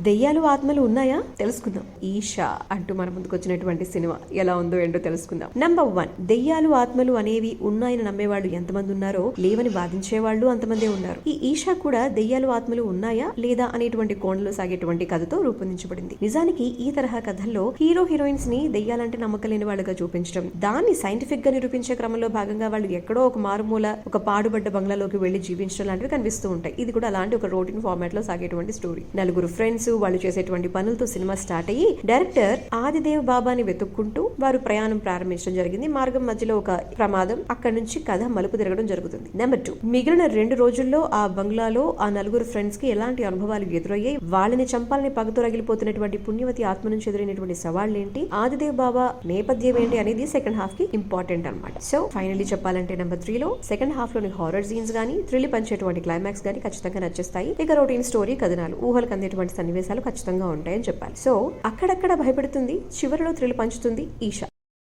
దెయ్యాలు ఆత్మలు ఉన్నాయా తెలుసుకుందాం. ఈషా అంటూ మన ముందుకు వచ్చినటువంటి సినిమా ఎలా ఉందో ఏంటో తెలుసుకుందాం. నంబర్ 1, దెయ్యాలు ఆత్మలు అనేవి ఉన్నాయని నమ్మేవాళ్ళు ఎంతమంది ఉన్నారో లేవని వాదించేవాళ్ళు అంతమందే ఉన్నారు. ఈ ఈషా కూడా దెయ్యాలు ఆత్మలు ఉన్నాయా లేదా అనేటువంటి కోణంలో సాగేటువంటి కథతో రూపొందించబడింది. నిజానికి ఈ తరహా కథల్లో హీరో హీరోయిన్స్ ని దెయ్యాలంటే నమ్మకలేని వాళ్ళుగా చూపించడం, దాన్ని సైంటిఫిక్ గా నిరూపించే క్రమంలో భాగంగా వాళ్ళు ఎక్కడో ఒక మారుమూల ఒక పాడుబడ్డ బంగ్లాలోకి వెళ్లి జీవించడం లాంటివి కనిపిస్తూ ఉంటాయి. ఇది కూడా అలాంటి ఒక రొటీన్ ఫార్మాట్ లో సాగేటువంటి స్టోరీ. నలుగురు ఫ్రెండ్స్ వాళ్ళు చేసేటువంటి పనులతో సినిమా స్టార్ట్ అయ్యి డైరెక్టర్ ఆదిదేవ్ బాబాని వెతుక్కుంటూ వారు ప్రయాణం ప్రారంభించడం జరిగింది. మార్గం మధ్యలో ఒక ప్రమాదం, అక్కడి నుంచి కథ మలుపు తిరగడం జరుగుతుంది. నెంబర్ 2, మిగిలిన 2 రోజుల్లో ఆ బంగ్లాలో ఆ నలుగురు ఫ్రెండ్స్ కి ఎలాంటి అనుభవాలు ఎదురయ్యాయి, వాళ్ళని చంపాలని పగతో రగిలిపోతున్నటువంటి పుణ్యవతి ఆత్మ నుంచి ఎదురైనటువంటి సవాళ్లేంటి, ఆదిదేవ్ బాబా నేపథ్యం ఏంటి అనేది సెకండ్ హాఫ్ కి ఇంపార్టెంట్ అనమాట. సో ఫైనల్లీ చెప్పాలంటే నెంబర్ 3 లో సెకండ్ హాఫ్ లోని హారర్ సీన్స్ గానీ థ్రిల్ పంచేటువంటి క్లైమాక్స్ గానీ ఖచ్చితంగా నచ్చేస్తాయి. ఇక రొటీన్ స్టోరీ కథనాలు ఊహలకు అందేటువంటి సన్నివేశాలు ఖచ్చితంగా ఉంటాయని చెప్పాలి. సో అక్కడక్కడ భయపెడుతుంది, చివరిలో థ్రిల్ పంచుతుంది ఈషా.